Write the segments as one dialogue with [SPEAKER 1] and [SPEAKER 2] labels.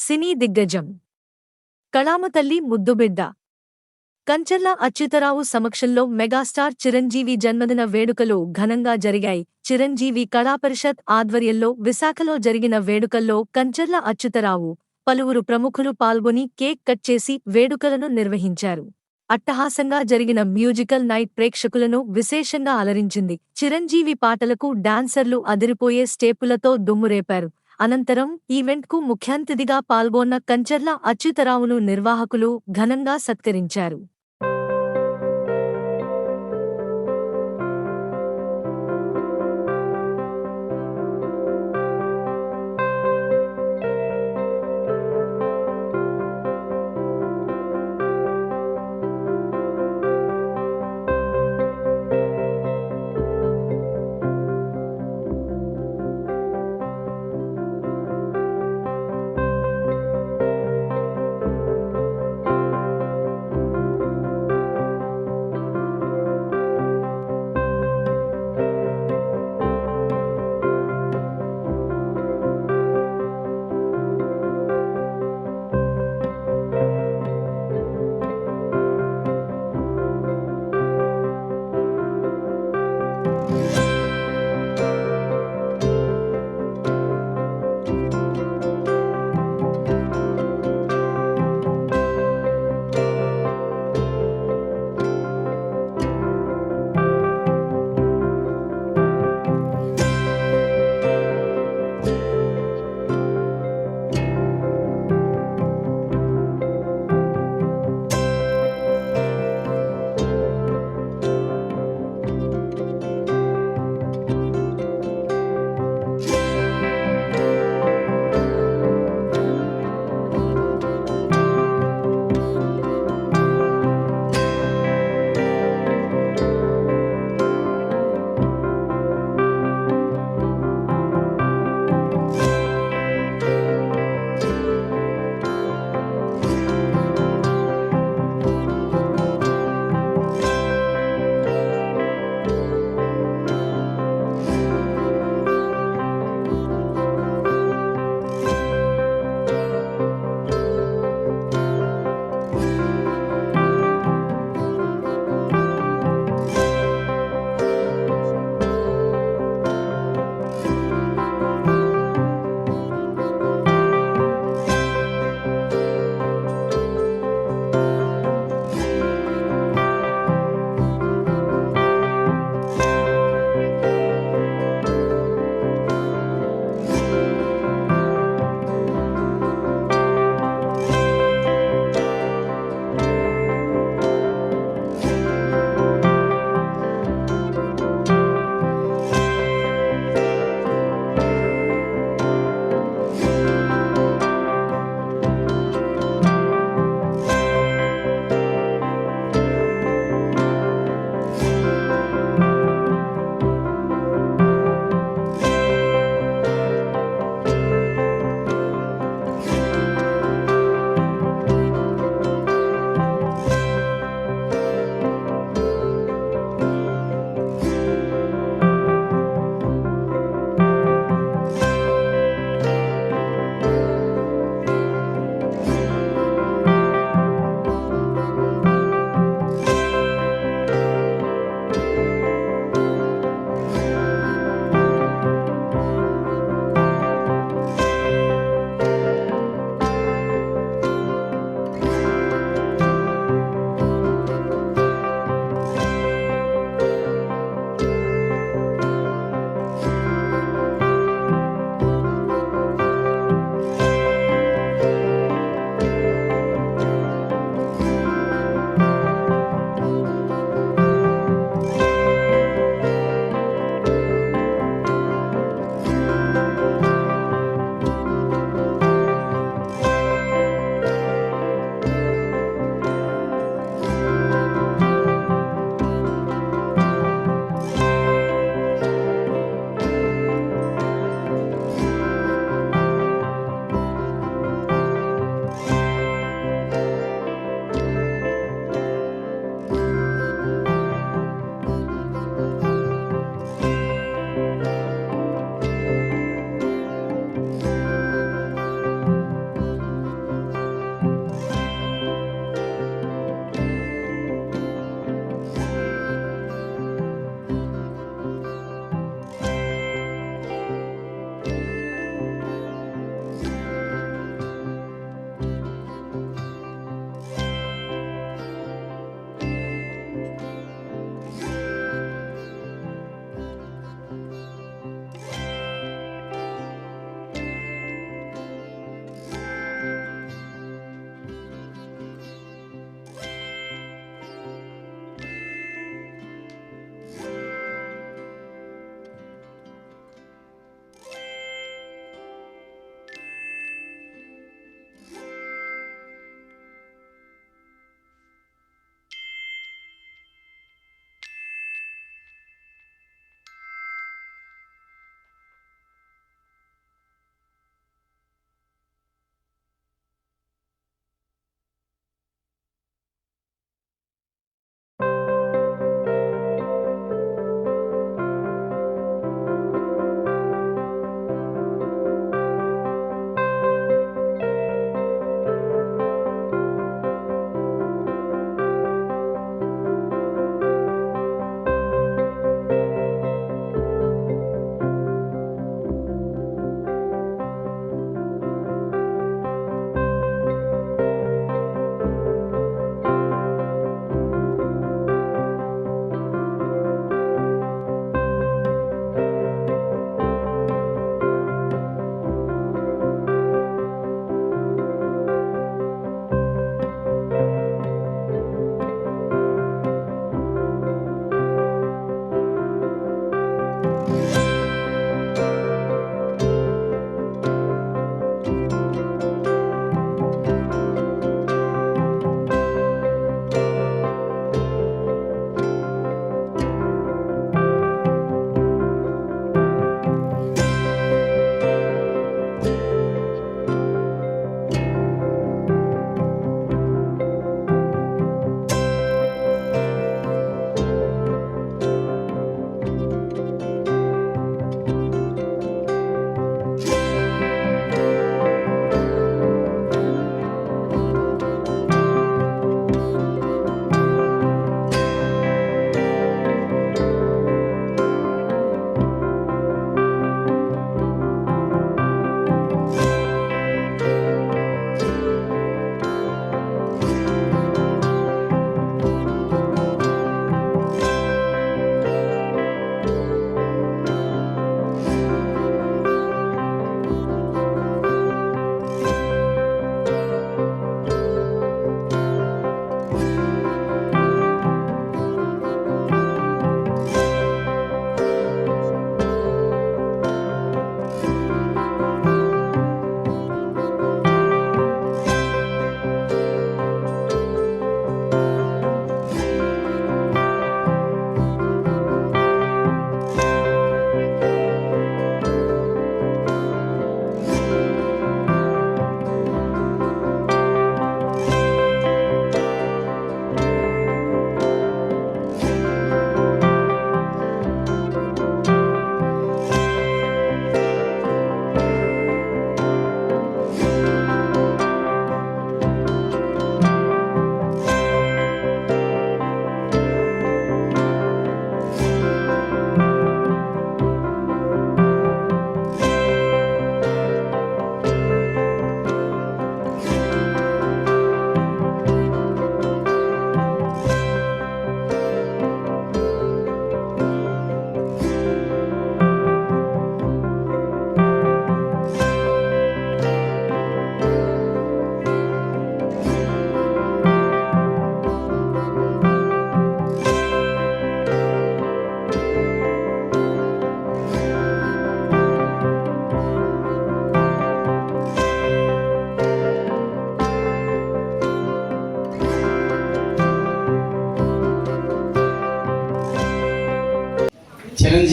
[SPEAKER 1] సినీ దిగ్గజం కళామ తల్లి ముద్దుబిడ్డ కంచర్ల అచ్యుతరావు సమక్షంలో మెగాస్టార్ చిరంజీవి జన్మదిన వేడుకలు ఘనంగా జరిగాయి. చిరంజీవి కళాపరిషత్ ఆధ్వర్యంలో విశాఖలో జరిగిన వేడుకల్లో కంచర్ల అచ్యుతరావు, పలువురు ప్రముఖులు పాల్గొని కేక్ కట్ చేసి వేడుకలను నిర్వహించారు. అట్టహాసంగా జరిగిన మ్యూజికల్ నైట్ ప్రేక్షకులను విశేషంగా అలరించింది. చిరంజీవి పాటలకు డాన్సర్లు అదిరిపోయే స్టెప్పులతో దుమ్మురేపారు. అనంతరం ఈవెంట్కు ముఖ్యాతిథిగా పాల్గొన్న కంచర్ల అచ్యుతరావును నిర్వాహకులు ఘనంగా సత్కరించారు.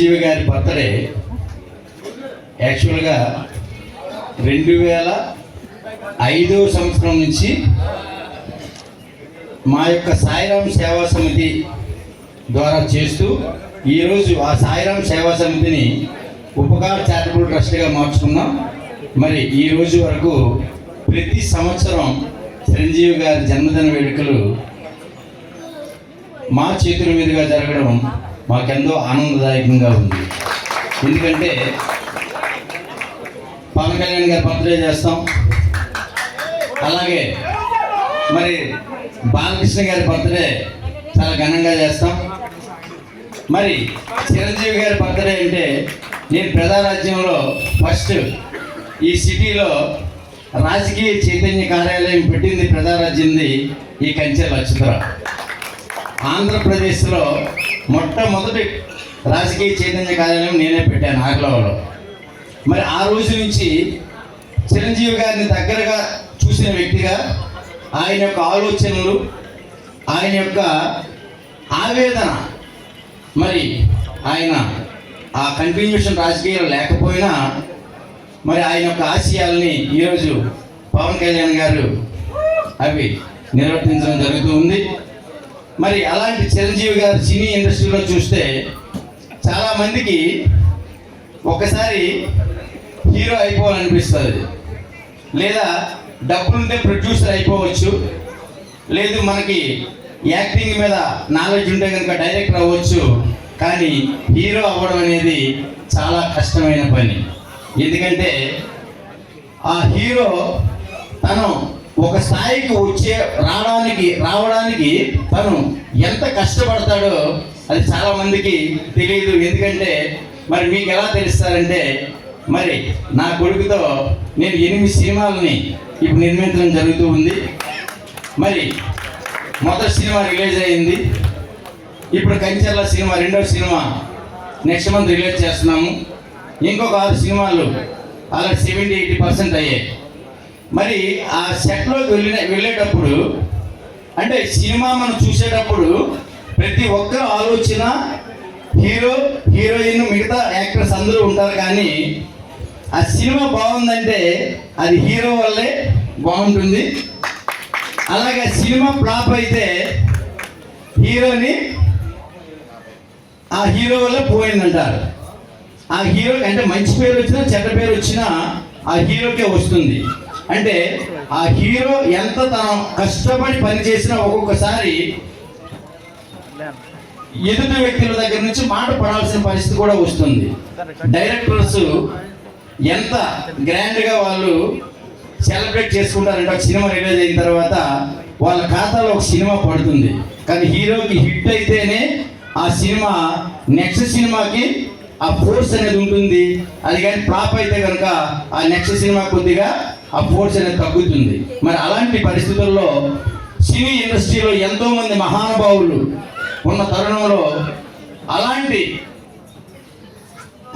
[SPEAKER 2] చిరంజీవి గారి బర్త్డే యాక్చువల్గా 2005 సంవత్సరం నుంచి మా యొక్క సాయిరామ్ సేవా సమితి ద్వారా చేస్తూ ఈరోజు ఆ సాయిరామ్ సేవా సమితిని ఉపకార్ చారిటబుల్ ట్రస్ట్గా మార్చుకున్నాం. మరి ఈ రోజు వరకు ప్రతి సంవత్సరం చిరంజీవి గారి జన్మదిన వేడుకలు మా చేతుల మీదుగా జరగడం మాకెంతో ఆనందదాయకంగా ఉంది. ఎందుకంటే పవన్ కళ్యాణ్ గారి బర్త్డే చేస్తాం, అలాగే మరి బాలకృష్ణ గారి బర్త్డే చాలా ఘనంగా చేస్తాం. మరి చిరంజీవి గారి బర్త్డే అంటే నేను ప్రజారాజ్యంలో ఫస్ట్ ఈ సిటీలో రాజకీయ చైతన్య కార్యాలయం పెట్టింది ప్రజారాజ్యంది ఈ కంచెల అచ్యుతరావు. ఆంధ్రప్రదేశ్లో మొట్టమొదటి రాజకీయ చైతన్య కార్యాలయం నేనే పెట్టాను ఆగ్లవలో. మరి ఆ రోజు నుంచి చిరంజీవి గారిని దగ్గరగా చూసిన వ్యక్తిగా ఆయన యొక్క ఆలోచనలు, ఆయన యొక్క ఆవేదన, మరి ఆయన ఆ కంటిన్యూషన్ రాజకీయాలు లేకపోయినా మరి ఆయన యొక్క ఆశయాల్ని ఈరోజు పవన్ కళ్యాణ్ గారు అవి నిర్వర్తించడం జరుగుతూ ఉంది. మరి అలాంటి చిరంజీవి గారు సినీ ఇండస్ట్రీలో చూస్తే చాలామందికి ఒకసారి హీరో అయిపోవాలనిపిస్తుంది, లేదా డబ్బులుంటే ప్రొడ్యూసర్ అయిపోవచ్చు, లేదు మనకి యాక్టింగ్ మీద నాలెడ్జ్ ఉంటే కనుక డైరెక్టర్ అవ్వచ్చు. కానీ హీరో అవ్వడం అనేది చాలా కష్టమైన పని. ఎందుకంటే ఆ హీరో తను ఒక స్థాయికి రావడానికి తను ఎంత కష్టపడతాడో అది చాలా మందికి తెలియదు. ఎందుకంటే మరి మీకు ఎలా తెలుస్తారంటే, మరి నా కొడుకుతో నేను 8 సినిమాలని ఇప్పుడు నిర్మించడం జరుగుతూ ఉంది. మరి మొదటి సినిమా రిలీజ్ అయింది, ఇప్పుడు కంచెల సినిమా రెండో సినిమా నెక్స్ట్ మంత్ రిలీజ్ చేస్తున్నాము. ఇంకొక 6 సినిమాలు అలా 70-80% అయ్యాయి. మరి ఆ సెట్లోకి వెళ్ళేటప్పుడు అంటే సినిమా మనం చూసేటప్పుడు ప్రతి ఒక్కరు ఆలోచన హీరో, హీరోయిన్, మిగతా యాక్టర్స్ అందరూ ఉంటారు. కానీ ఆ సినిమా బాగుందంటే అది హీరో వల్లే బాగుంటుంది. అలాగే సినిమా ఫ్లాప్ అయితే హీరోని ఆ హీరో వల్ల పోయిందంటారు. ఆ హీరో అంటే మంచి పేరు వచ్చినా చెడ్డ పేరు వచ్చినా ఆ హీరోకే వస్తుంది. అంటే ఆ హీరో ఎంత తను కష్టపడి పనిచేసినా ఒక్కొక్కసారి ఎదుటి వ్యక్తుల దగ్గర నుంచి మాట పడాల్సిన పరిస్థితి కూడా వస్తుంది. డైరెక్టర్స్ ఎంత గ్రాండ్గా వాళ్ళు సెలబ్రేట్ చేసుకుంటారంటే ఒక సినిమా రిలీజ్ అయిన తర్వాత వాళ్ళ ఖాతాలో ఒక సినిమా పడుతుంది. కానీ హీరోకి హిట్ అయితేనే ఆ సినిమా నెక్స్ట్ సినిమాకి ఆ ఫోర్స్ అనేది ఉంటుంది. అది కానీ ఫ్లాప్ అయితే కనుక ఆ నెక్స్ట్ సినిమా కొద్దిగా ఆ ఫోర్స్ అనేది తగ్గుతుంది. మరి అలాంటి పరిస్థితుల్లో సినీ ఇండస్ట్రీలో ఎంతోమంది మహానుభావులు ఉన్న తరుణంలో అలాంటి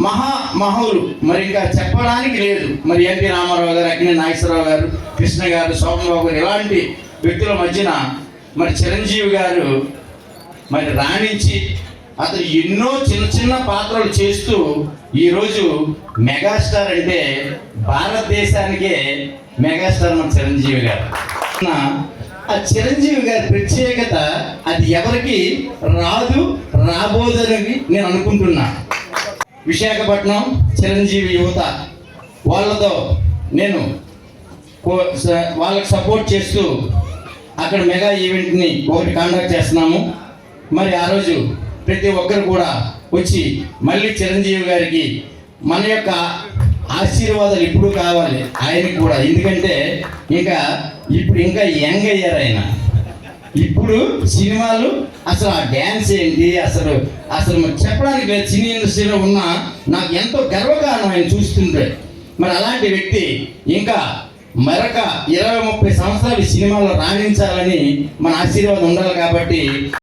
[SPEAKER 2] మహామహులు మరి ఇంకా చెప్పడానికి లేదు. మరి ఎన్టీ రామారావు గారు, అక్కినేని నాగేశ్వరరావు గారు, కృష్ణ గారు, శోభన్బాబు గారు ఇలాంటి వ్యక్తుల మధ్యన మరి చిరంజీవి గారు మరి రాణించి అతను ఎన్నో చిన్న చిన్న పాత్రలు చేస్తూ ఈరోజు మెగాస్టార్ అంటే భారతదేశానికే మెగాస్టార్ మన చిరంజీవి గారు. ఆ చిరంజీవి గారి ప్రత్యేకత అది ఎవరికి రాబోదని నేను అనుకుంటున్నా. విశాఖపట్నం చిరంజీవి యువత వాళ్ళతో నేను వాళ్ళకి సపోర్ట్ చేస్తూ అక్కడ మెగా ఈవెంట్ని ఒకటి కండక్ట్ చేస్తున్నాము. మరి ఆ రోజు ప్రతి ఒక్కరు కూడా వచ్చి మళ్ళీ చిరంజీవి గారికి మన యొక్క ఆశీర్వాదాలు ఇప్పుడు కావాలి ఆయనకి కూడా. ఎందుకంటే ఇప్పుడు ఇంకా యంగ్ అయ్యారు ఆయన. ఇప్పుడు సినిమాలు అసలు ఆ డ్యాన్స్ ఏంటి అసలు చెప్పడానికి లేదు. సినీ ఇండస్ట్రీలో ఉన్న నాకు ఎంతో గర్వకారణం ఆయన చూస్తుంటే. మరి అలాంటి వ్యక్తి ఇంకా మరొక 20-30 సంవత్సరాలు సినిమాలో రాణించాలని మన ఆశీర్వాదం ఉండాలి. కాబట్టి